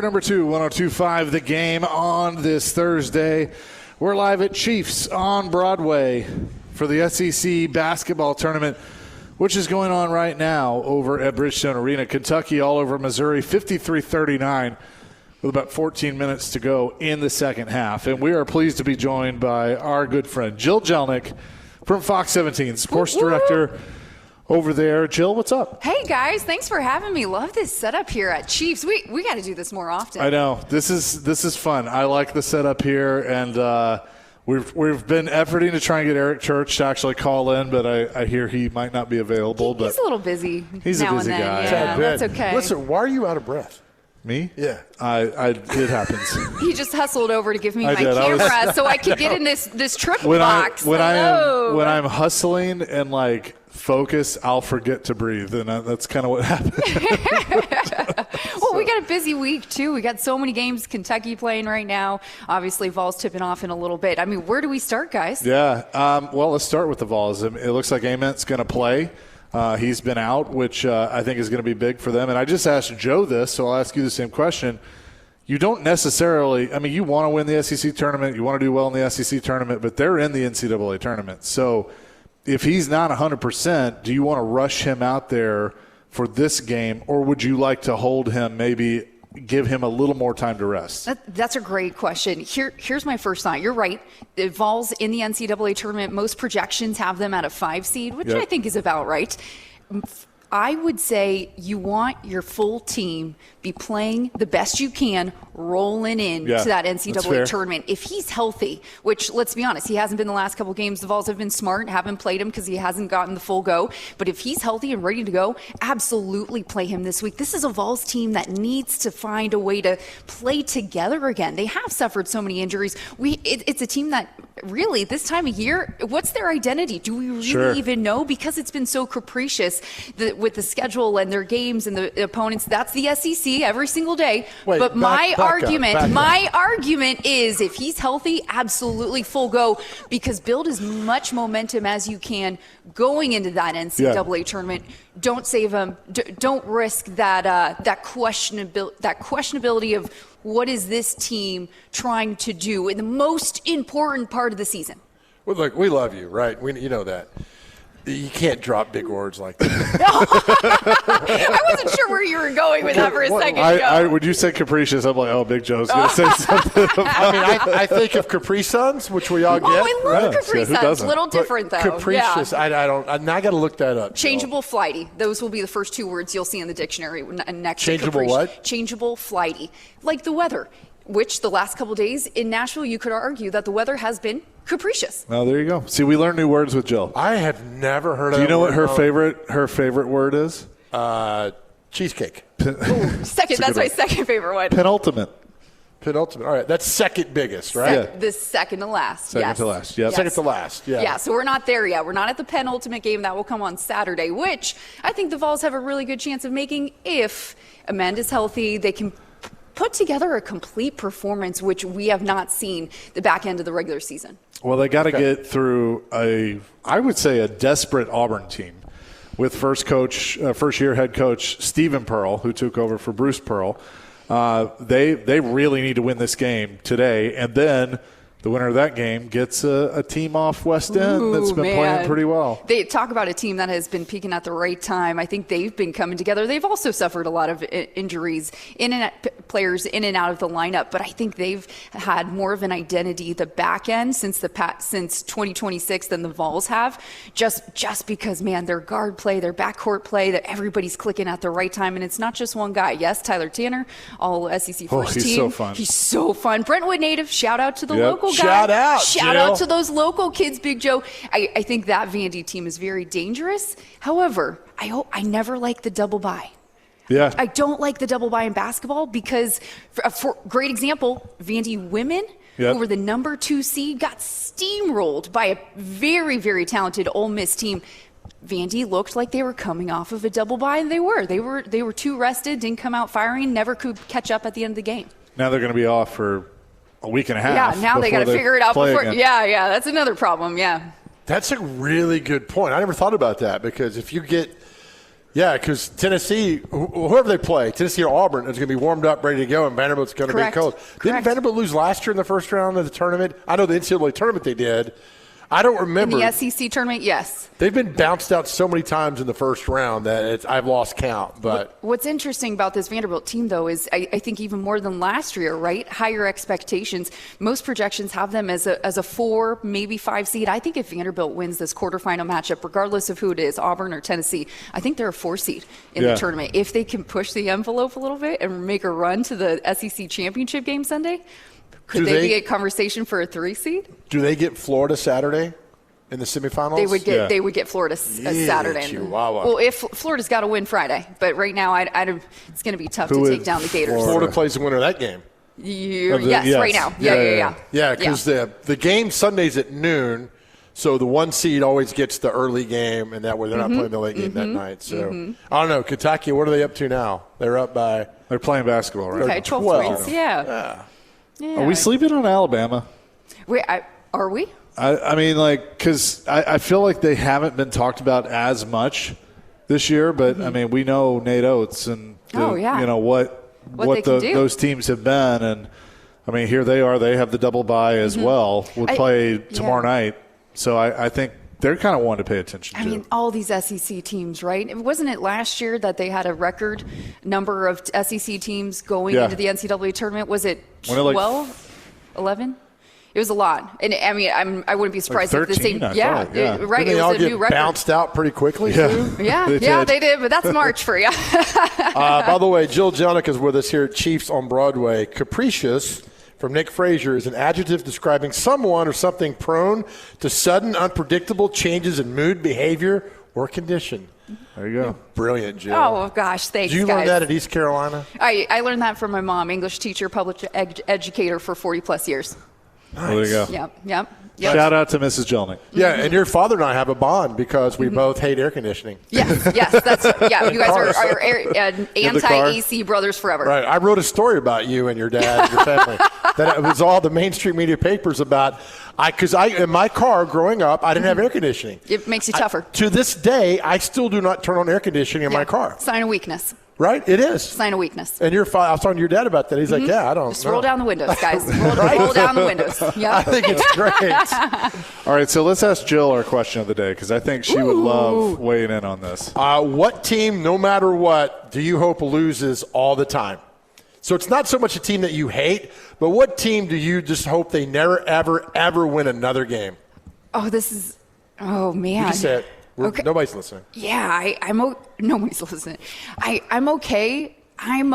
Hour number 2, 102.5 The Game on this Thursday. We're live at Chiefs on Broadway for the SEC basketball tournament, which is going on right now over at Bridgestone Arena. Kentucky all over Missouri, 53-39 with about 14 minutes to go in the second half. And we are pleased to be joined by our good friend Jill Jelnick from Fox 17, Sports Director over there. Jill, what's up? Hey, guys. Thanks for having me. Love this setup here at Chiefs. We got to do this more often. I know. This is fun. I like the setup here, and we've been efforting to try and get Eric Church to actually call in, but I hear he might not be available. He's a little busy. He's now a busy and then. guy. Yeah, that's okay. Listen, why are you out of breath? Me? Yeah. It happens. He just hustled over to give me my did. camera so I could get in this triple When box. when I'm hustling and like focus, I'll forget to breathe, and that's kind of what happened. Well, we got a busy week, too. We got so many games. Kentucky playing right now. Obviously, Vols tipping off in a little bit. I mean, where do we start, guys? Yeah. Well, let's start with the Vols. It looks like Ament's going to play. He's been out, which I think is going to be big for them. And I just asked Joe this, so I'll ask you the same question. You don't necessarily – I mean, you want to win the SEC tournament. You want to do well in the SEC tournament, but they're in the NCAA tournament. So if he's not 100%, do you want to rush him out there for this game, or would you like to hold him, maybe give him a little more time to rest? That's a great question. Here's my first thought. You're right. The Vols in the NCAA tournament, most projections have them at a 5 seed, which I think is about right. I would say you want your full team be playing the best you can, rolling in to that NCAA tournament. If he's healthy, which, let's be honest, he hasn't been the last couple games. The Vols have been smart, haven't played him because he hasn't gotten the full go. But if he's healthy and ready to go, absolutely play him this week. This is a Vols team that needs to find a way to play together again. They have suffered so many injuries. It's a team that really, this time of year, what's their identity? Do we really even know? Because it's been so capricious with the schedule and their games and the opponents. That's the SEC every single day. But my argument is if he's healthy, absolutely full go, because build as much momentum as you can going into that NCAA tournament. Don't save him. Don't risk that questionability of what is this team trying to do in the most important part of the season. Well, look, we love you, right? You know that. You can't drop big words like that. I wasn't sure where you were going with that for a second. Would you say capricious? I'm like, oh, Big Joe's going to say something. I think of Capri Suns, which we all get. Oh, I love Capri Suns. A little different, though. Capricious, I got to look that up. Changeable, flighty. Those will be the first 2 words you'll see in the dictionary next. Changeable what? Changeable, flighty. Like the weather, which the last couple days in Nashville, you could argue that the weather has been capricious. Well, there you go. See, we learn new words with Jill. I have never heard of. Do you know what her favorite word is? Cheesecake. Second. That's my second favorite one. Penultimate. All right, that's second biggest, right? The second to last. Second to last. Yeah. Second to last. Yeah. Yeah. So we're not there yet. We're not at the penultimate game that will come on Saturday, which I think the Vols have a really good chance of making if Amanda's healthy. They can put together a complete performance, which we have not seen the back end of the regular season. Well, they got to get through I would say a desperate Auburn team with first-year head coach Stephen Pearl, who took over for Bruce Pearl. They really need to win this game today, and then the winner of that game gets a team off West End that's been playing pretty well. They talk about a team that has been peaking at the right time. I think they've been coming together. They've also suffered a lot of injuries, players in and out of the lineup, but I think they've had more of an identity the back end since 2026 than the Vols have. Just because, man, their guard play, their backcourt play, that everybody's clicking at the right time, and it's not just one guy. Yes, Tyler Tanner, all SEC first team. He's so fun. He's so fun. Brentwood native. Shout out to the local. Shout out to those local kids, Big Joe. I think that Vandy team is very dangerous. However, I never like the double bye. Yeah. I don't like the double bye in basketball because, for great example, Vandy women, who were the number 2 seed, got steamrolled by a very, very talented Ole Miss team. Vandy looked like they were coming off of a double bye, and they were too rested, didn't come out firing, never could catch up at the end of the game. Now they're going to be off for a week and a half. Yeah, now they got to figure it out before. Again. Yeah, that's another problem. Yeah. That's a really good point. I never thought about that, because if you get Yeah, because Tennessee, whoever they play, Tennessee or Auburn, is going to be warmed up, ready to go, and Vanderbilt's going to be cold. Didn't Vanderbilt lose last year in the first round of the tournament? I know the NCAA tournament they did. I don't remember. In the SEC tournament, yes. They've been bounced out so many times in the first round that I've lost count. But what's interesting about this Vanderbilt team, though, is I think even more than last year, right? Higher expectations. Most projections have them as a 4, maybe 5 seed. I think if Vanderbilt wins this quarterfinal matchup, regardless of who it is, Auburn or Tennessee, I think they're a 4 seed in the tournament. If they can push the envelope a little bit and make a run to the SEC championship game Sunday, could they be a conversation for a 3 seed? Do they get Florida Saturday in the semifinals? They would get Florida Saturday. Chihuahua. Well, if Florida's got to win Friday, but right now it's going to be tough to take down the Gators. Florida plays the winner of that game. Yes, right now. Yeah. Yeah, because the game Sunday's at noon, so the 1 seed always gets the early game, and that way they're not playing the late game that night. So I don't know. Kentucky, what are they up to now? They're up by. They're playing basketball, right? Okay, 12 points. Yeah. Are we sleeping on Alabama? Wait, are we? I mean, because I feel like they haven't been talked about as much this year, but I mean, we know Nate Oates and what those teams have been, and I mean, here they are. They have the double bye as well. We'll play tomorrow night, so I think they're kind of one to pay attention to. I mean, all these SEC teams, right? Wasn't it last year that they had a record number of SEC teams going into the NCAA tournament? Was it 12, 11? It was a lot. And I mean, I wouldn't be surprised if the same. Right. Didn't it they was all a new get record. Bounced out pretty quickly? Yeah, they did. But that's March for you. By the way, Jill Jelnick is with us here at Chiefs on Broadway. Capricious, from Nick Frazier, is an adjective describing someone or something prone to sudden, unpredictable changes in mood, behavior, or condition. There you go. Brilliant, Jill. Oh, gosh, thanks, Did you learn that at East Carolina? I learned that from my mom, English teacher, public educator for 40-plus years. Nice. Well, there you go. Yep. Shout out to Mrs. Jelnick. Yeah, and your father and I have a bond because we both hate air conditioning. Yes. You guys are anti-AC brothers forever. Right. I wrote a story about you and your dad and your family. That it was all the mainstream media papers about. Because in my car growing up, I didn't have air conditioning. It makes you tougher. To this day, I still do not turn on air conditioning in my car. Sign of weakness. Right? It is. Sign of weakness. And I was talking to your dad about that. He's like, I don't know. Just roll down the windows, guys. Roll down the windows. Yep. I think it's great. All right, so let's ask Jill our question of the day because I think she would love weighing in on this. What team, no matter what, do you hope loses all the time? So it's not so much a team that you hate, but what team do you just hope they never, ever, ever win another game? Oh, man. You just said okay. Nobody's listening. Yeah, nobody's listening. I'm okay. I'm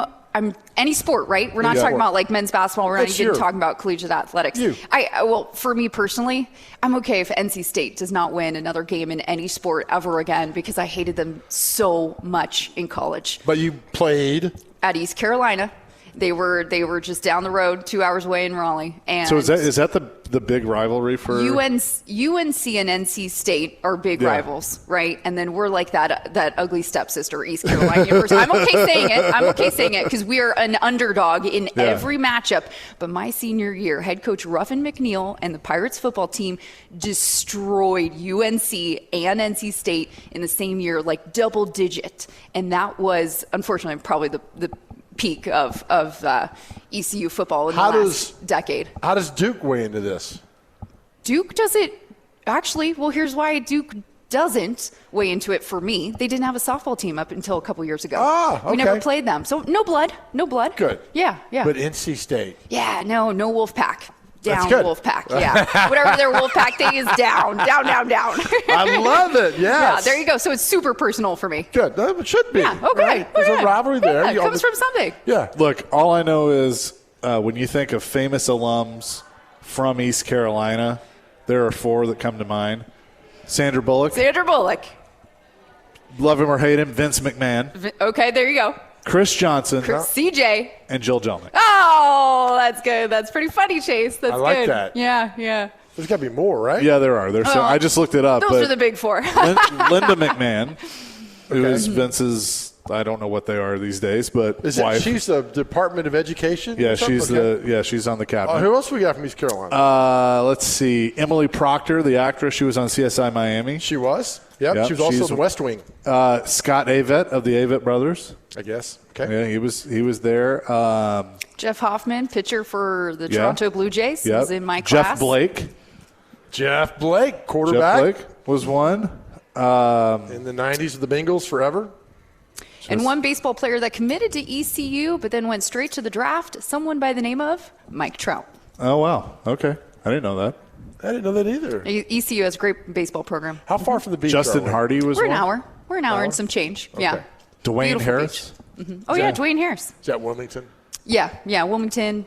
any sport, right? We're not talking about like men's basketball. We're not even talking about collegiate athletics. Well, for me personally, I'm okay if NC State does not win another game in any sport ever again because I hated them so much in college. But you played at East Carolina. They were just down the road, 2 hours away in Raleigh. And so is that the big rivalry for UNC and NC State are big rivals, right? And then we're like that ugly stepsister, East Carolina University. I'm okay saying it because we are an underdog in every matchup. But my senior year, head coach Ruffin McNeil and the Pirates football team destroyed UNC and NC State in the same year, like double digit. And that was, unfortunately, probably the peak of ECU football in the last decade. How does Duke weigh into this? Duke does it actually. Well, here's why Duke doesn't weigh into it for me. They didn't have a softball team up until a couple years ago. Okay. We never played them. So no blood. Good. Yeah. But NC State. Yeah, no Wolfpack. Down Wolfpack, whatever their Wolfpack thing is, down. I love it, yes. Yeah, there you go. So it's super personal for me. Good, it should be. Yeah, okay. Right? There's a rivalry there. Yeah, it comes from something. Yeah. Look, all I know is when you think of famous alums from East Carolina, there are 4 that come to mind. Sandra Bullock. Love him or hate him, Vince McMahon. Okay, there you go. Chris Johnson. CJ. And Jill Jelnick. Oh, that's good. That's pretty funny, Chase. That's good. I like that. Yeah. There's got to be more, right? Yeah, there are. I just looked it up. Those are the big 4. Linda McMahon. who's Vince's, I don't know what they are these days, but wife. She's the Department of Education? Yeah, she's she's on the cabinet. Who else we got from East Carolina? Let's see. Emily Proctor, the actress, she was on CSI Miami. She was? Yep, she was also in the West Wing. Scott Avett of the Avett Brothers. I guess. Okay. Yeah, he was there. Jeff Hoffman, pitcher for the Toronto Blue Jays, was in my Jeff class. Blake, quarterback. Jeff Blake was one. In the 90s of the Bengals forever. And one baseball player that committed to ECU but then went straight to the draft, someone by the name of Mike Trout. Oh, wow. Okay. I didn't know that. I didn't know that either. ECU has a great baseball program. How far from the beach Justin Hardy was We're one? an hour. We're an hour and some change. Okay. Yeah. Dwayne Beautiful Harris. Oh, yeah, Dwayne Harris. Is that Wilmington? Yeah, Wilmington,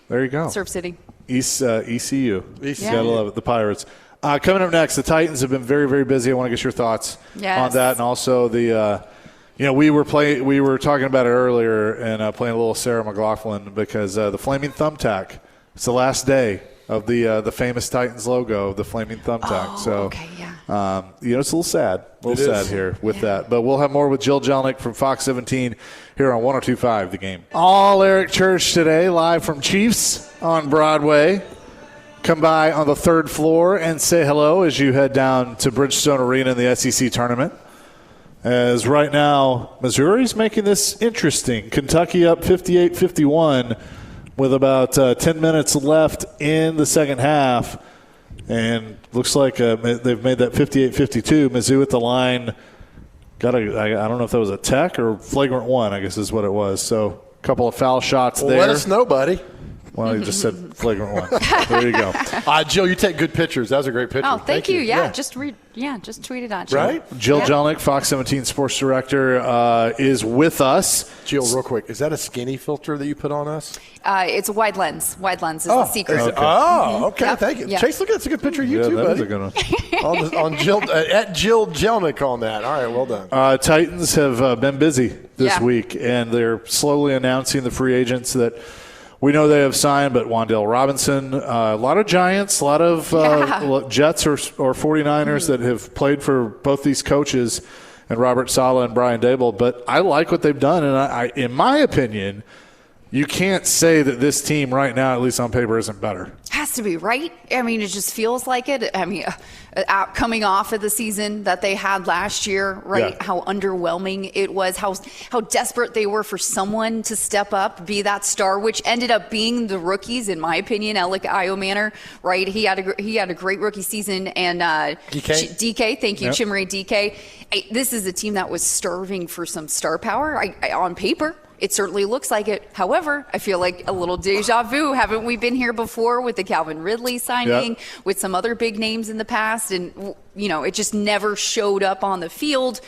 There you go. Surf City. ECU. Yeah. Gotta love it. The Pirates. Coming up next, the Titans have been very, very busy. I want to get your thoughts on that, and also the. We were talking about it earlier and playing a little Sarah McLachlan because the Flaming Thumbtack. It's the last day of the famous Titans logo, the Flaming Thumbtack. Oh, so, okay, yeah. It's a little sad. Here with that. But we'll have more with Jill Jelnick from Fox 17 here on 102.5 The Game. All Eric Church today, live from Chiefs on Broadway. Come by on the third floor and say hello as you head down to Bridgestone Arena in the SEC tournament. As right now, Missouri's making this interesting. Kentucky up 58-51 with about 10 minutes left in the second half. And looks like they've made that 58-52. Mizzou at the line. I don't know if that was a tech or flagrant one, I guess is what it was. So a couple of foul shots there. Let us know, buddy. Well, you just said flagrant one. There you go. Jill, you take good pictures. That was a great picture. Oh, thank you. Yeah, just tweeted at you. Right? Jill Jelnick, Fox 17 Sports Director, is with us. Jill, real quick, is that a skinny filter that you put on us? It's a wide lens. Wide lens is the secret. Okay. Yep. Thank you. Yeah. Chase, look, that's a good picture of you too, that buddy. is a good one. on Jill, at Jill Jelnick on that. All right, well done. Titans have been busy this Yeah. week, and they're slowly announcing the free agents that we know they have signed, but Wan'Dale Robinson, a lot of Giants, a lot of Jets or 49ers that have played for both these coaches, and Robert Saleh and Brian Daboll. But I like what they've done, and I in my opinion, you can't say that this team right now, at least on paper, isn't better. Has to be, right? I mean, it just feels like it. I mean, coming off of the season that they had last year, right? Yeah. How underwhelming it was, how desperate they were for someone to step up, be that star, which ended up being the rookies, in my opinion. Alec Iomanner, right? He had a great rookie season, and DK, thank you, Yep. Chimere DK. This is a team that was starving for some star power. On paper, it certainly looks like it. However, I feel like a little deja vu. Haven't we been here before with the Calvin Ridley signing, with some other big names in the past? And, it just never showed up on the field.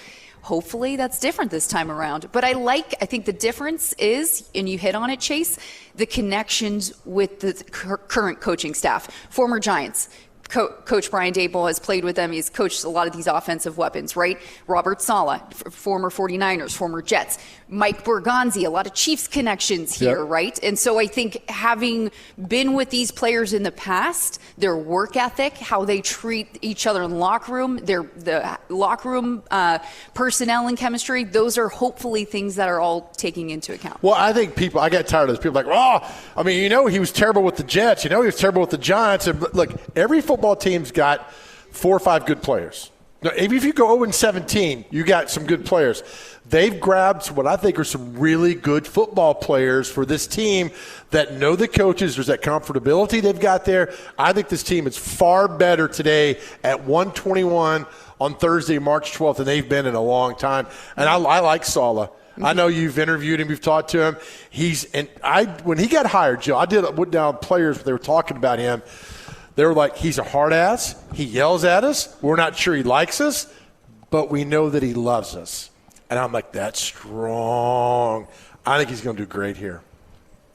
Hopefully that's different this time around. But I think the difference is, and you hit on it, Chase, the connections with the current coaching staff. Former Giants. Coach Brian Daboll has played with them. He's coached a lot of these offensive weapons, right? Robert Saleh, former 49ers, former Jets. Mike Bergonzi, a lot of Chiefs connections here, right? And so I think having been with these players in the past, their work ethic, how they treat each other in the locker room, the locker room personnel and chemistry, those are hopefully things that are all taking into account. Well, I think I got tired of this. People are like, he was terrible with the Jets. He was terrible with the Giants. And look, every football team's got 4 or 5 good players. Now, if you go 0-17, you got some good players. They've grabbed what I think are some really good football players for this team that know the coaches. There's that comfortability they've got there. I think this team is far better today at 121 on Thursday, March 12th, than they've been in a long time. And I like Saleh. I know you've interviewed him, you've talked to him. When he got hired, Joe, I went down players, they were talking about him. They were like, he's a hard ass. He yells at us. We're not sure he likes us, but we know that he loves us. And I'm like, that's strong. I think he's going to do great here.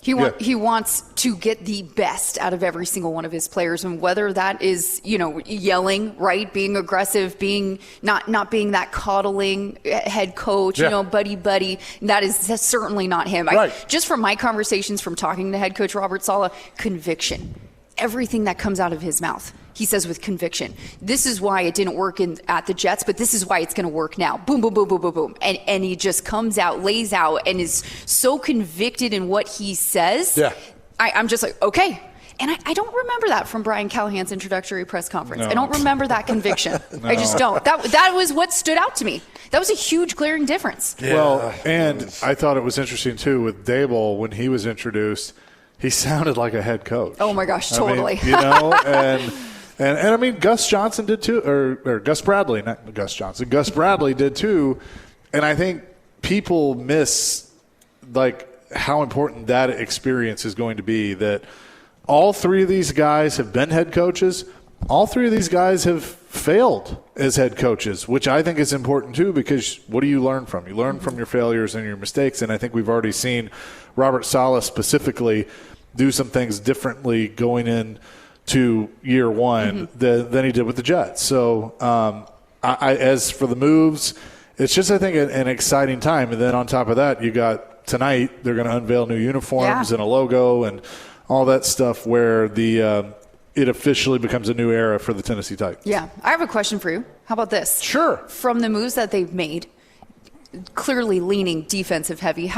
He wants to get the best out of every single one of his players, and whether that is, yelling, right, being aggressive, being not being that coddling head coach, buddy. That's certainly not him. Right. Just from my conversations, from talking to head coach Robert Saleh, conviction. everything that comes out of his mouth, he says with conviction. This is why it didn't work at the Jets, but this is why it's going to work now. Boom, boom, boom, boom, boom, boom. And he just comes out, lays out, and is so convicted in what he says. Yeah. I'm just like, okay. And I don't remember that from Brian Callahan's introductory press conference. No. I don't remember that conviction. No. I just don't. That was what stood out to me. That was a huge glaring difference. Yeah. Well, and I thought it was interesting, too, with Dable, when he was introduced, he sounded like a head coach. Oh, my gosh, totally. I mean, and I mean, Gus Johnson did, too, or Gus Bradley, not Gus Johnson. Gus Bradley did, too. And I think people miss, like, how important that experience is going to be, that all three of these guys have been head coaches. All three of these guys have failed as head coaches, which I think is important too, because what do you learn from? You learn from your failures and your mistakes, and I think we've already seen Robert Saleh specifically do some things differently going into year one than he did with the Jets. So as for the moves, it's just, I think, an exciting time. And then on top of that, you got tonight, they're going to unveil new uniforms and a logo and all that stuff, where it officially becomes a new era for the Tennessee Titans. Yeah. I have a question for you. How about this? Sure. From the moves that they've made, clearly leaning defensive heavy,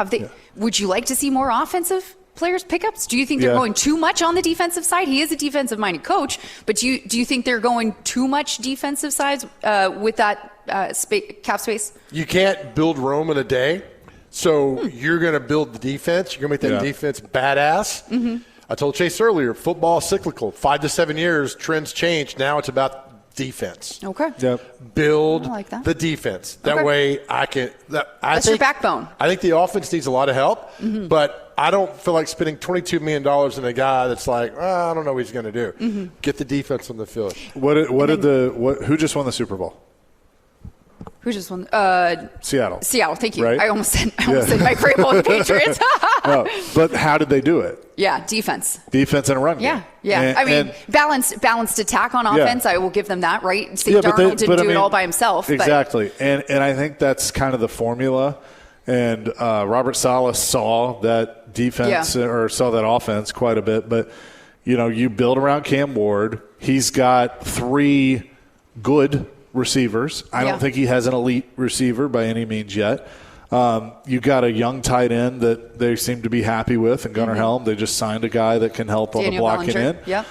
would you like to see more offensive players pickups? Do you think they're going too much on the defensive side? He is a defensive-minded coach, but do you think they're going too much defensive sides with that cap space? You can't build Rome in a day. So you're going to build the defense. You're going to make that defense badass. I told Chase earlier, football is cyclical. 5 to 7 years, trends change. Now it's about defense. Okay. Yep. Build like that. the defense. That way I can – That's your backbone. I think the offense needs a lot of help, but I don't feel like spending $22 million in a guy that's like, I don't know what he's going to do. Get the defense on the field. Who just won the Super Bowl? Who just won? Seattle. Thank you. Right? I almost said Mike Vrabel and the Patriots. No, but how did they do it? Yeah, defense. Defense and a run game. Yeah. I mean, balanced attack on offense. I will give them that, right? Steve Darnold didn't do it all by himself. Exactly. And I think that's kind of the formula. And Robert Saleh saw that defense or saw that offense quite a bit. But, you build around Cam Ward. He's got 3 good receivers. I don't think he has an elite receiver by any means yet. You got a young tight end that they seem to be happy with, and Gunnar Helm. They just signed a guy that can help on the blocking end. Yep.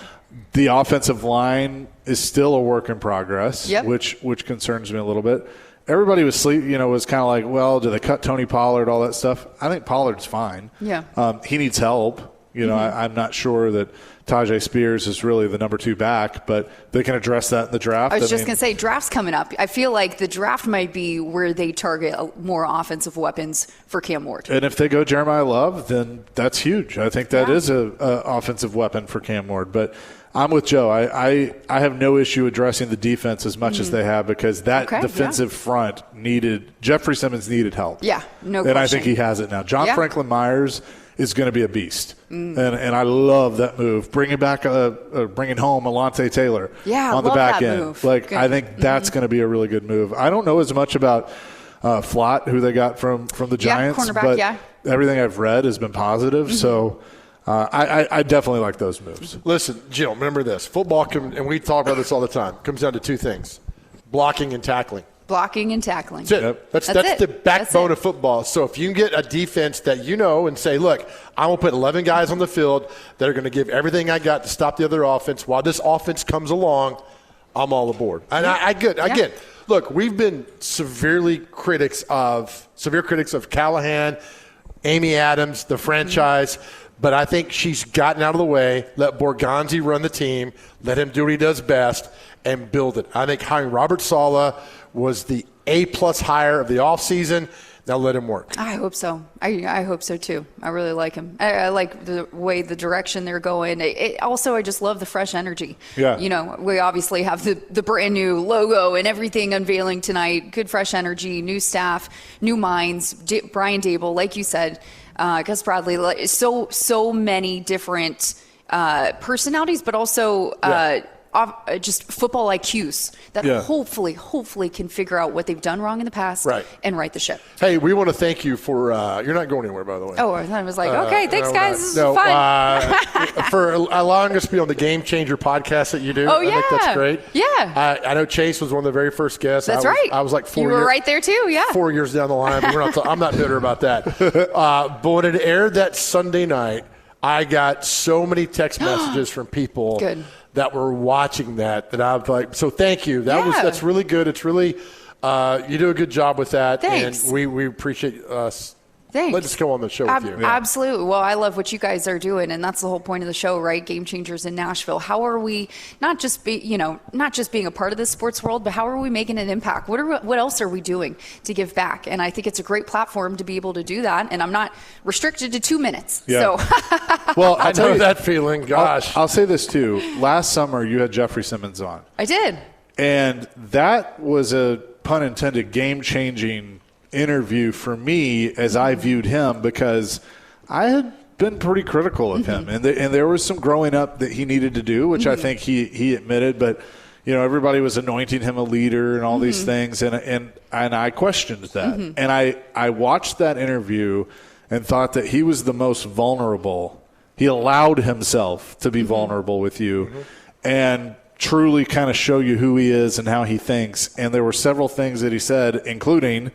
The offensive line is still a work in progress, Yep. which concerns me a little bit. Everybody was was kind of like, well, do they cut Tony Pollard, all that stuff? I think Pollard's fine. Yeah. He needs help. I'm not sure that Tajay Spears is really the number 2 back, but they can address that in the draft. I was just going to say, draft's coming up. I feel like the draft might be where they target more offensive weapons for Cam Ward. And if they go Jeremiah Love, then that's huge. I think that is a offensive weapon for Cam Ward. But I'm with Joe. I have no issue addressing the defense as much as they have, because that defensive front needed – Jeffrey Simmons needed help. Yeah, no question. And I think he has it now. John Franklin Myers is going to be a beast. And I love that move. Bringing home Alontae Taylor on the back end. Move. I think that's going to be a really good move. I don't know as much about Flott, who they got from the Giants, cornerback, but everything I've read has been positive. So I definitely like those moves. Listen, Jill, remember this. Football, and we talk about this all the time, comes down to 2 things: blocking and tackling. Blocking and tackling. That's it. Yep. That's it. the backbone of football. So if you can get a defense that and say, look, I'm going to put 11 guys on the field that are going to give everything I got to stop the other offense. While this offense comes along, I'm all aboard. And I get it. Look, we've been severe critics of Callahan, Amy Adams, the franchise. But I think she's gotten out of the way, let Borgonzi run the team, let him do what he does best, and build it. I think hiring Robert Saleh was the A-plus hire of the offseason. Now let him work. I hope so. I hope so, too. I really like him. I like the way, the direction they're going. Also, I just love the fresh energy. Yeah. We obviously have the brand new logo and everything unveiling tonight. Good, fresh energy, new staff, new minds. Brian Dable, like you said, Gus Bradley, so many different personalities, but also just football IQs that hopefully can figure out what they've done wrong in the past and right the ship. Hey, we want to thank you for you're not going anywhere, by the way. Oh, I thought it was like, okay, thanks, guys. This is fun. For allowing us to be on the Game Changer podcast that you do. Oh, I think that's great. Yeah. I know Chase was one of the very first guests. That's right. I was like 4 years. You were right there, too, yeah. 4 years down the line. But I'm not bitter about that. But when it aired that Sunday night, I got so many text messages from people that were watching that I was like, so thank you. That's really good. It's really you do a good job with that. Thanks. And we appreciate us. Thanks. Let's just go on the show with you. Absolutely. Well, I love what you guys are doing, and that's the whole point of the show, right? Game Changers in Nashville. How are we not just being a part of this sports world, but how are we making an impact? What else are we doing to give back? And I think it's a great platform to be able to do that. And I'm not restricted to 2 minutes. Yeah. So, well, I know that feeling. Gosh, I'll say this too. Last summer, you had Jeffrey Simmons on. I did, and that was a pun intended game-changing interview for me as I viewed him, because I had been pretty critical of him, and there was some growing up that he needed to do, which I think he admitted. But everybody was anointing him a leader and all these things, and I questioned that. And I watched that interview and thought that he was the most vulnerable. He allowed himself to be vulnerable with you, and truly kind of show you who he is and how he thinks. And there were several things that he said, including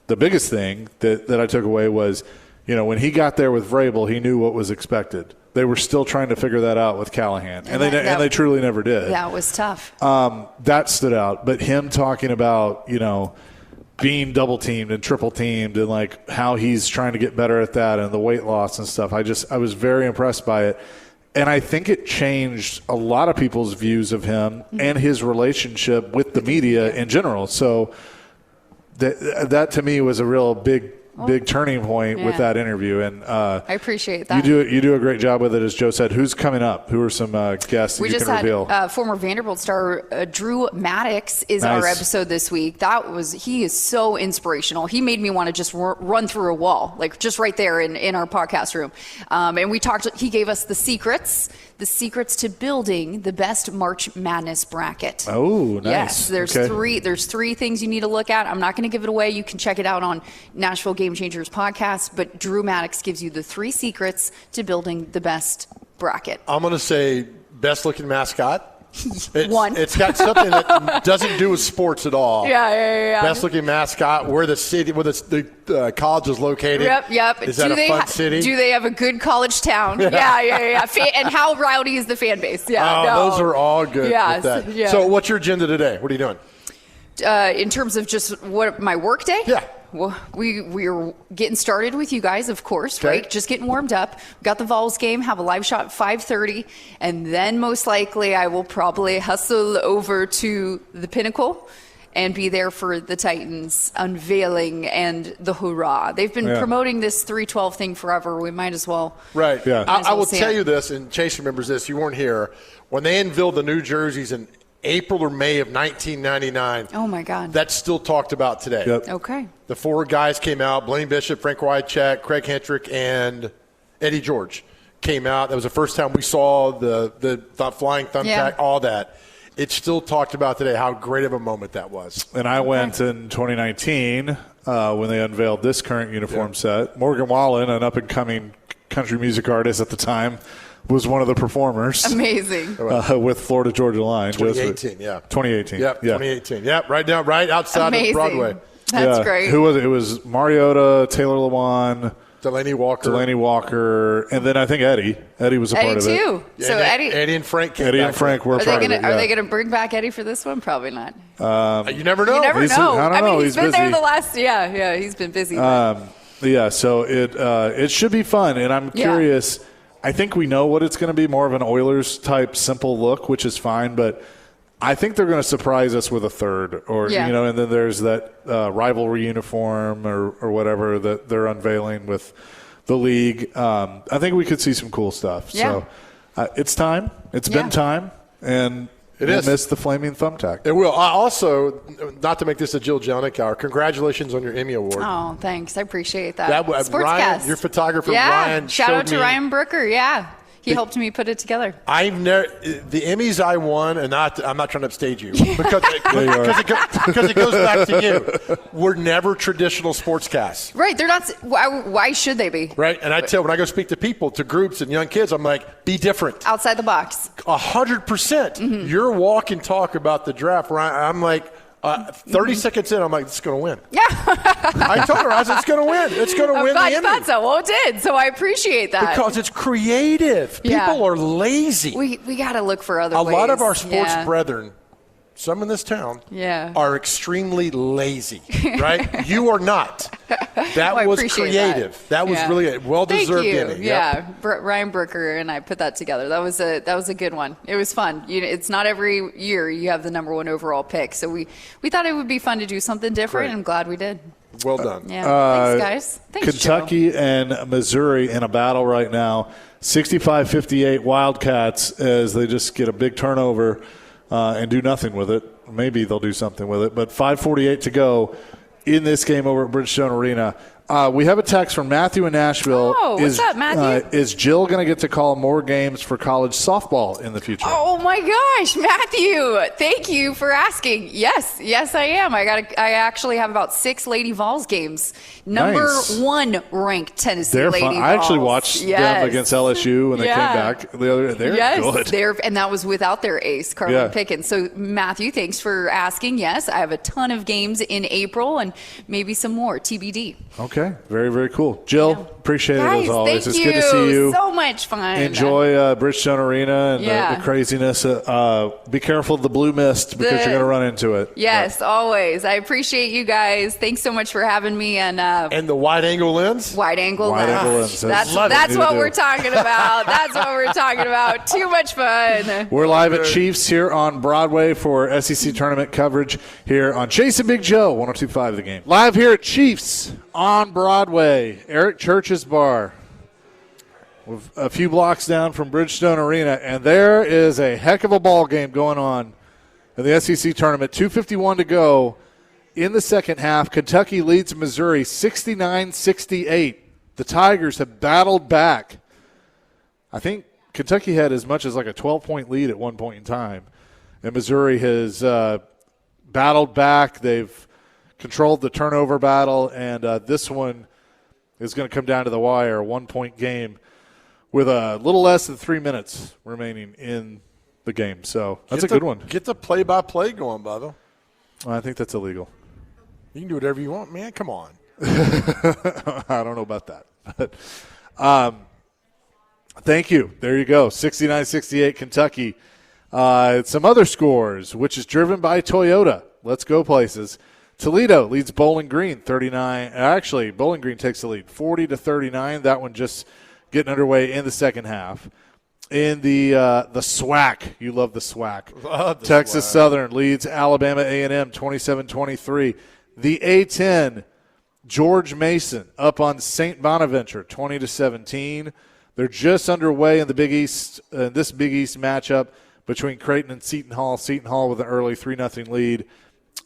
the biggest thing that I took away was, when he got there with Vrabel, he knew what was expected. They were still trying to figure that out with Callahan, and they truly never did. Yeah, it was tough. That stood out. But him talking about, being double teamed and triple teamed, and like how he's trying to get better at that, and the weight loss and stuff. I was very impressed by it. And I think it changed a lot of people's views of him and his relationship with the media in general. So that to me was a real big turning point with that interview, and I appreciate that. You do a great job with it, as Joe said. Who's coming up? Who are some guests that you can reveal? We just had former Vanderbilt star Drew Maddox is our episode this week. He is so inspirational. He made me want to just run through a wall, like just right there in our podcast room. And he gave us the secrets to building the best March Madness bracket. Oh, nice. Yes, there's three things you need to look at. I'm not going to give it away. You can check it out on Nashville Game Changers podcast, but Drew Maddox gives you the 3 secrets to building the best bracket. I'm going to say best looking mascot. It's got something that doesn't do with sports at all. Yeah. Best looking mascot, where the college is located. Yep. Is that a fun city? Do they have a good college town? Yeah. And how rowdy is the fan base? Those are all good. Yes, with that. yeah. So what's your agenda today? What are you doing? In terms of just my work day? Yeah. Well, we're getting started with you guys, of course, right? Just getting warmed up. We've got the Vols game, have a live shot at 5:30, and then most likely I will probably hustle over to the Pinnacle and be there for the Titans unveiling and the hurrah. They've been promoting this 312 thing forever. We might as well. Right. Yeah. I will tell you this, and Chase remembers this. You weren't here when they unveiled the new jerseys in April or May of 1999. Oh, my God. That's still talked about today. Yep. Okay. The 4 guys came out. Blaine Bishop, Frank Wycheck, Craig Hentrick, and Eddie George came out. That was the first time we saw the flying thumbtack, all that. It's still talked about today how great of a moment that was. And I went in 2019 when they unveiled this current uniform set. Morgan Wallen, an up-and-coming country music artist at the time, was one of the performers. Amazing. With Florida Georgia Line. 2018, 2018. Yep, 2018. Yep, right outside of Broadway. That's great. Who was it? It was Mariota, Taylor Lewan, Delaney Walker, and then I think Eddie. Eddie was a part of it. Eddie too. So Eddie and Frank came back. Were part of it. Are they going to bring back Eddie for this one? Probably not. You never know. You never know. I don't know. He's been busy. there the last. Yeah. He's been busy. So it should be fun, and I'm curious. I think we know what it's going to be, more of an Oilers type simple look, which is fine, but I think they're going to surprise us with a third, and then there's that rivalry uniform or whatever that they're unveiling with the league. I think we could see some cool stuff. Yeah. So it's time. It's been time, and we'll miss the flaming thumbtack. It will. Also, not to make this a Jill Jelnick hour, congratulations on your Emmy Award. Oh, thanks. I appreciate that. Ryan, your photographer, Ryan. Shout out to Ryan Brooker. Yeah. He helped me put it together. I've never the Emmys I won, and I'm not trying to upstage you because it goes back to you. We're never traditional sportscasts. Right. They're not. Why should they be? Right. And I tell when I go speak to people, to groups and young kids, I'm like, be different. Outside the box. 100%. Your walk and talk about the draft, where I'm like, 30 seconds in, I'm like, it's going to win. Yeah. I told her, I said, it's going to win. It's going to win the Emmy. I thought so. Well, it did. So I appreciate that. Because it's creative. Yeah. People are lazy. We got to look for other ways. A lot of our sports brethren, some in this town, are extremely lazy, right? You are not. That was creative. That was really a well-deserved Emmy. Yeah, Ryan Brooker and I put that together. That was a good one. It was fun. It's not every year you have the number one overall pick, so we thought it would be fun to do something different. And I'm glad we did. Well done. Yeah, thanks, guys. Thanks, Kentucky Joe. and Missouri in a battle right now. 65-58 Wildcats as they just get a big turnover and do nothing with it. Maybe they'll do something with it. But 5:48 to go in this game over at Bridgestone Arena. We have a text from Matthew in Nashville. Oh, what's up, Matthew? Is Jill going to get to call more games for college softball in the future? Oh my gosh, Matthew! Thank you for asking. Yes, I am. I actually have about 6 Lady Vols games. Number 1 ranked Tennessee They're Lady fun. Vols. I actually watched them against LSU when they came back the other. They're good. And that was without their ace, Carlin Pickens. So Matthew, thanks for asking. Yes, I have a ton of games in April and maybe some more TBD. Okay. Very, very cool. Jill, appreciate it as always. Thank It's good to see you. So much fun. Enjoy Bridgestone Arena and the craziness. Be careful of the blue mist because you're going to run into it. Yes, always. I appreciate you guys. Thanks so much for having me. And the wide-angle lens? Wide-angle lens. That's what we're talking about. That's what we're talking about. Too much fun. We're live at Chiefs here on Broadway for SEC tournament coverage here on Chasing Big Joe, 102.5 The Game. Live here at Chiefs on Broadway, Eric Church's Bar. We're a few blocks down from Bridgestone Arena, and there is a heck of a ball game going on in the SEC tournament. 2:51 to go in the second half. Kentucky leads Missouri 69-68. The Tigers have battled back. I think Kentucky had as much as like a 12-point lead at one point in time, and Missouri has battled back. They've controlled the turnover battle, and this one is going to come down to the wire, a 1-point game with a little less than 3 minutes remaining in the game. So that's a good one. Get the play-by-play going, Bubba. I think that's illegal. You can do whatever you want, man. Come on. I don't know about that. But, thank you. There you go. 69-68 Kentucky. Some other scores, which is driven by Toyota. Let's go places. Toledo leads Bowling Green 39. Actually, Bowling Green takes the lead 40-39. That one just getting underway in the second half. In the SWAC, you love the SWAC. Texas Southern leads Alabama A&M 27-23. The A-10, George Mason up on St. Bonaventure 20-17. They're just underway in the Big East. This Big East matchup between Creighton and Seton Hall. Seton Hall with an early 3-0 lead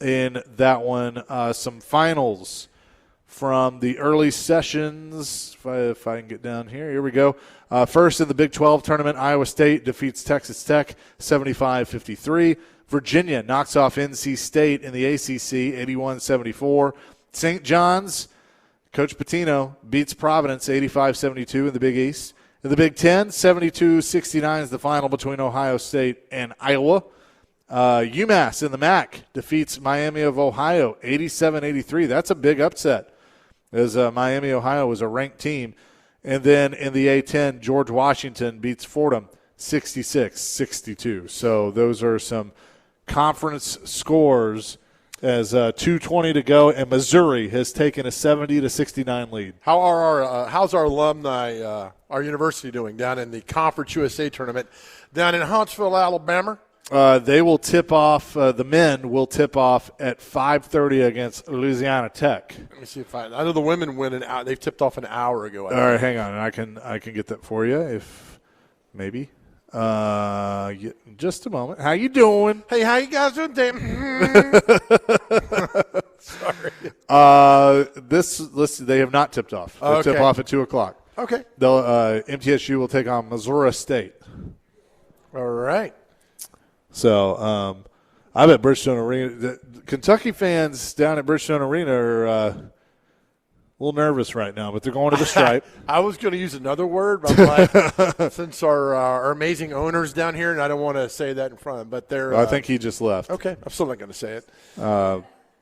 in that one. Some finals from the early sessions. If I can get down here. Here we go. First in the Big 12 tournament, Iowa State defeats Texas Tech 75-53. Virginia knocks off NC State in the ACC 81-74. St. John's, Coach Pitino beats Providence 85-72 in the Big East. In the Big 10, 72-69 is the final between Ohio State and Iowa. UMass in the MAC defeats Miami of Ohio 87-83. That's a big upset, as Miami, Ohio was a ranked team. And then in the A-10, George Washington beats Fordham 66-62. So those are some conference scores as 2:20 to go, and Missouri has taken a 70-69 lead. How's our alumni, our university doing down in the Conference USA tournament down in Huntsville, Alabama? They will tip off. The men will tip off at 5:30 against Louisiana Tech. Let me see if I know the women win an hour. They've tipped off an hour ago. All right, hang on. I can get that for you if maybe. Just a moment. How you doing? Hey, how you guys doing, Dave? Sorry. They have not tipped off. They tip off at 2:00. Okay. MTSU will take on Missouri State. All right. So I bet Bridgestone Arena, the Kentucky fans down at Bridgestone Arena are a little nervous right now, but they're going to the Stripe. I was going to use another word, but I'm like, since our amazing owners down here, and I don't want to say that in front, but they're. I think he just left. Okay, I'm still not going to say it.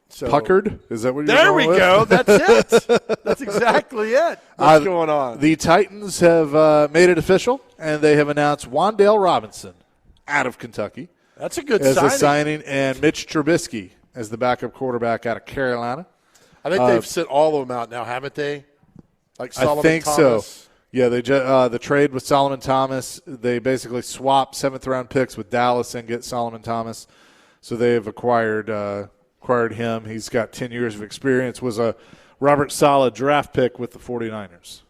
So, Puckered? Is that what you're there going we with? go. That's it. That's exactly it. What's going on? The Titans have made it official, and they have announced Wan'Dale Robinson out of Kentucky. That's a good as signing. a signing, and Mitch Trubisky as the backup quarterback out of Carolina. I think they've sent all of them out now, haven't they? Like Solomon I think Thomas. so. Yeah, they the trade with Solomon Thomas, they basically swap 7th-round picks with Dallas and get Solomon Thomas. So they have acquired him. He's got 10 years of experience, was a Robert Saleh draft pick with the 49ers.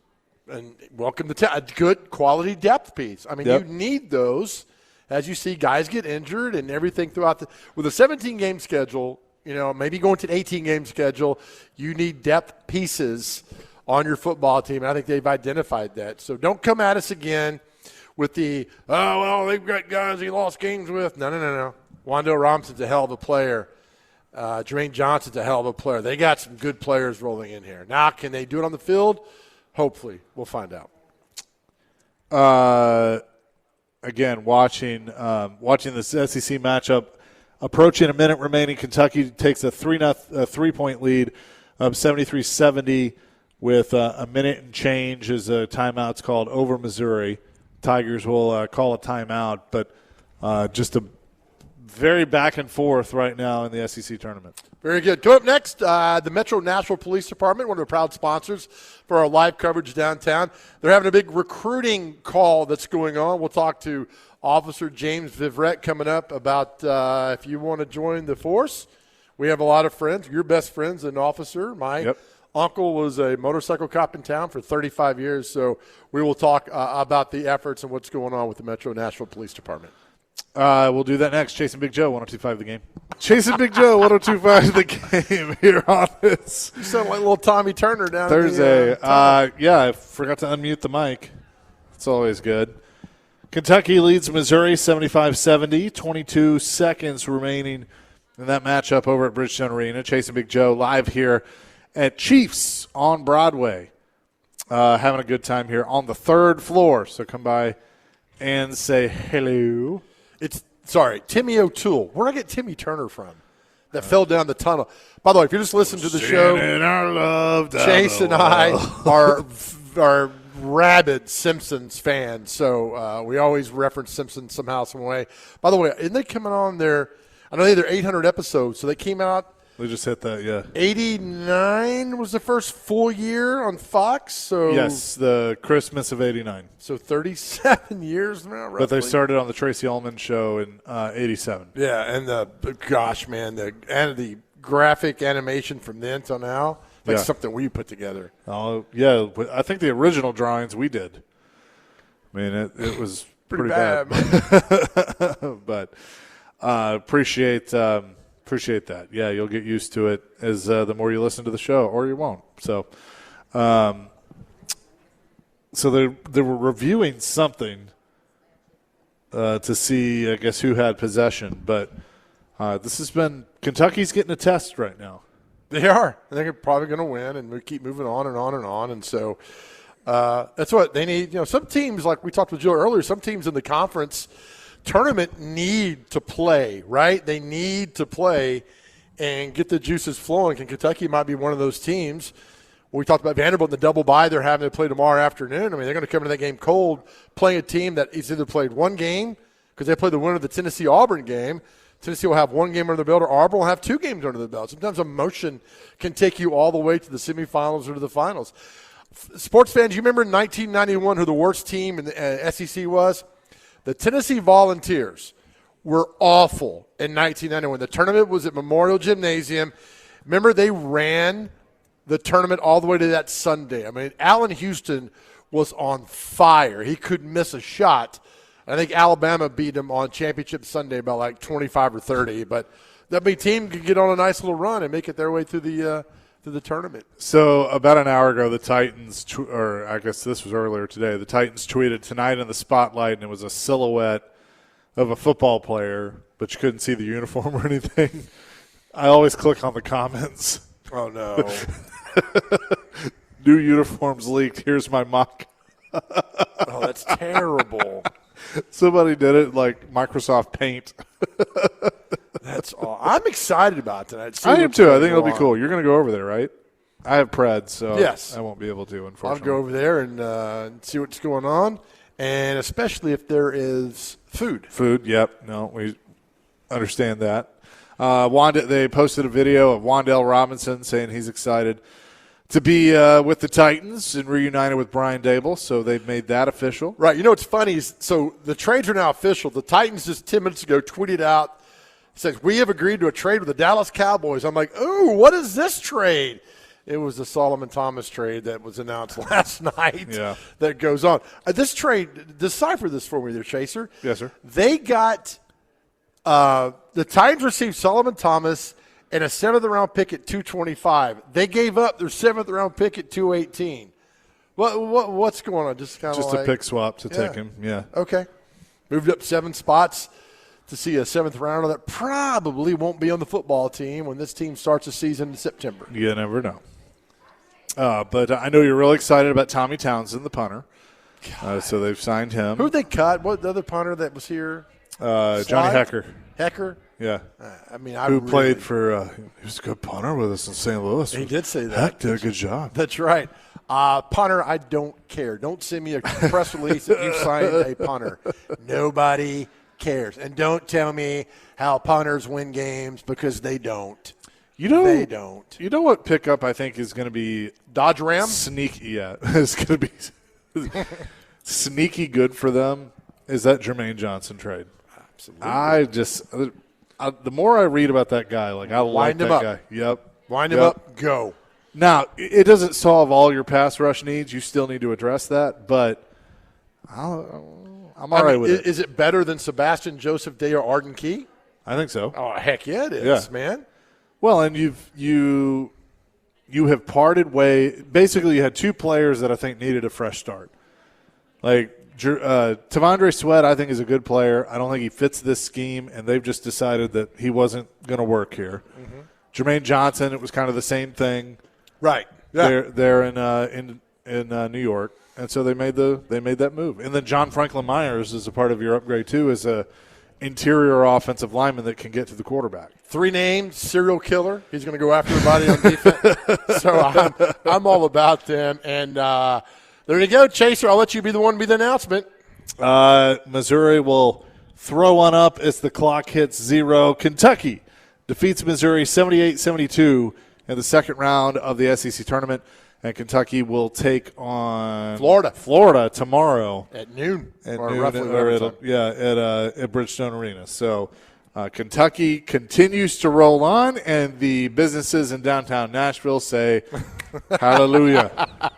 And welcome to a good quality depth piece. I mean, Yep. you need those as you see guys get injured and everything throughout with a 17-game schedule, maybe going to an 18-game schedule, you need depth pieces on your football team. And I think they've identified that. So don't come at us again with they've got guys he lost games with. No. Wan'Dale Robinson's a hell of a player. Jermaine Johnson's a hell of a player. They got some good players rolling in here. Now, can they do it on the field? Hopefully. We'll find out. Again, watching this SEC matchup, approaching a minute remaining, Kentucky takes a 3-point lead of 73-70 with a minute and change as a timeout's called over Missouri. Tigers will call a timeout, but just a very back and forth right now in the SEC tournament. Very good. Coming up next, the Metro Nashville Police Department, one of the proud sponsors for our live coverage downtown. They're having a big recruiting call that's going on. We'll talk to Officer James Vivrette coming up about if you want to join the force. We have a lot of friends. Your best friend's an officer. My uncle was a motorcycle cop in town for 35 years, so we will talk about the efforts and what's going on with the Metro Nashville Police Department. We'll do that next. Chasing Big Joe, 102.5 The Game. Chasing Big Joe, 102.5 The Game here on this. You sound like little Tommy Turner down Thursday. I forgot to unmute the mic. It's always good. Kentucky leads Missouri 75-70. 22 seconds remaining in that matchup over at Bridgestone Arena. Chasing Big Joe live here at Chiefs on Broadway. Having a good time here on the 3rd floor. So come by and say hello. Timmy O'Toole. Where did I get Timmy Turner from? That fell down the tunnel. By the way, if you're just listening to the show, Chase and I are rabid Simpsons fans, so we always reference Simpsons somehow, some way. By the way, isn't they coming on there? I know they're 800 episodes, so they came out. We just hit that, yeah. 89 was the first full year on Fox. So yes, the Christmas of 89. So 37 years now, roughly. But they started on the Tracy Ullman show in 87. Yeah, and the graphic animation from then till now, something we put together. Oh, yeah. I think the original drawings we did. I mean, it was pretty bad. But appreciate that. Yeah, you'll get used to it as the more you listen to the show, or you won't. So, they were reviewing something to see, I guess, who had possession. But this has been Kentucky's getting a test right now. They are. They're probably going to win, and we keep moving on and on and on. And so that's what they need. Some teams, like we talked with Jill earlier, some teams in the conference tournament need to play, right? They need to play and get the juices flowing. And Kentucky might be one of those teams. We talked about Vanderbilt in the double bye they're having to play tomorrow afternoon. I mean, they're going to come into that game cold, playing a team that has either played one game because they play the winner of the Tennessee-Auburn game. Tennessee will have one game under the belt, or Auburn will have 2 games under the belt. Sometimes emotion can take you all the way to the semifinals or to the finals. Sports fans, you remember in 1991 who the worst team in the SEC was? The Tennessee Volunteers were awful in 1991. The tournament was at Memorial Gymnasium. Remember, they ran the tournament all the way to that Sunday. I mean, Allen Houston was on fire. He couldn't miss a shot. I think Alabama beat him on Championship Sunday by like 25 or 30. But that big team could get on a nice little run and make it their way through the through the tournament. So about an hour ago, the Titans, or I guess this was earlier today, the Titans tweeted tonight in the spotlight, and it was a silhouette of a football player, but you couldn't see the uniform or anything. I always click on the comments. Oh, no. New uniforms leaked. Here's my mock. Oh, that's terrible. Somebody did it like Microsoft Paint. That's all. I'm excited about tonight. I am too. I think it'll be cool. You're going to go over there, right? I have Pred, so yes. I won't be able to, unfortunately. I'll go over there and see what's going on, and especially if there is food. Food, yep. No, we understand that. They posted a video of Wan'Dale Robinson saying he's excited to be with the Titans and reunited with Brian Dable, so they've made that official. Right. You know what's funny is, so the trades are now official. The Titans just 10 minutes ago tweeted out, says, we have agreed to a trade with the Dallas Cowboys. I'm like, ooh, what is this trade? It was the Solomon Thomas trade that was announced last night that goes on. This trade, decipher this for me there, Chaser. Yes, sir. They got the Titans received Solomon Thomas and a 7th-round pick at 225. They gave up their 7th-round pick at 218. What's going on? Just a pick swap to take him, yeah. Okay. Moved up 7 spots to see a 7th-rounder that probably won't be on the football team when this team starts the season in September. You never know. But I know you're really excited about Tommy Townsend, the punter. So they've signed him. Who'd they cut? What the other punter that was here? Johnny Hecker. Hecker? Yeah. Who played for he was a good punter with us in St. Louis. He did say that. Heck did a good job. That's right. Punter, I don't care. Don't send me a press release that you signed a punter. Nobody cares. And don't tell me how punters win games, because they don't. They don't. You know what pickup I think is going to be Dodge Ram? Sneaky, yeah. It's going to be sneaky good for them is that Jermaine Johnson trade. Absolutely. The more I read about that guy, like I like that guy. Yep. Wind him up, go. Now, it doesn't solve all your pass rush needs. You still need to address that, but I'm all right with it. Is it better than Sebastian Joseph Day or Arden Key? I think so. Oh, heck yeah, it is, man. Well, and you have parted way. Basically, you had 2 players that I think needed a fresh start. Like Tavondre Sweat, I think, is a good player. I don't think he fits this scheme, and they've just decided that he wasn't going to work here. Mm-hmm. Jermaine Johnson, it was kind of the same thing. Right. Yeah. They're in New York, and so they made that move. And then John Franklin Myers is a part of your upgrade too, as a interior offensive lineman that can get to the quarterback. 3 names, serial killer. He's going to go after everybody on defense. So I'm all about them. And there you go, Chaser. I'll let you be the one to be the announcement. Missouri will throw one up as the clock hits 0. Kentucky defeats Missouri 78-72 in the second round of the SEC tournament. And Kentucky will take on Florida tomorrow at noon. At Bridgestone Arena. So Kentucky continues to roll on, and the businesses in downtown Nashville say, hallelujah.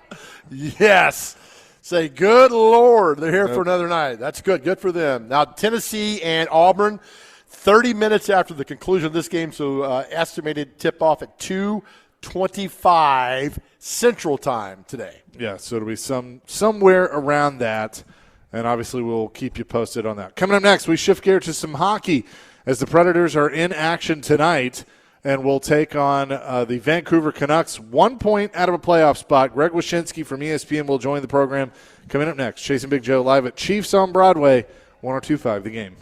Yes. Say, good Lord, they're here for another night. That's good. Good for them. Now, Tennessee and Auburn, 30 minutes after the conclusion of this game, so estimated tip-off at 2:25 Central Time today. Yeah, so it'll be somewhere around that, and obviously we'll keep you posted on that. Coming up next, we shift gear to some hockey as the Predators are in action tonight, and we'll take on the Vancouver Canucks, 1 point out of a playoff spot. Greg Wyshynski from ESPN will join the program. Coming up next, Chasing Big Joe live at Chiefs on Broadway, 102.5 The Game.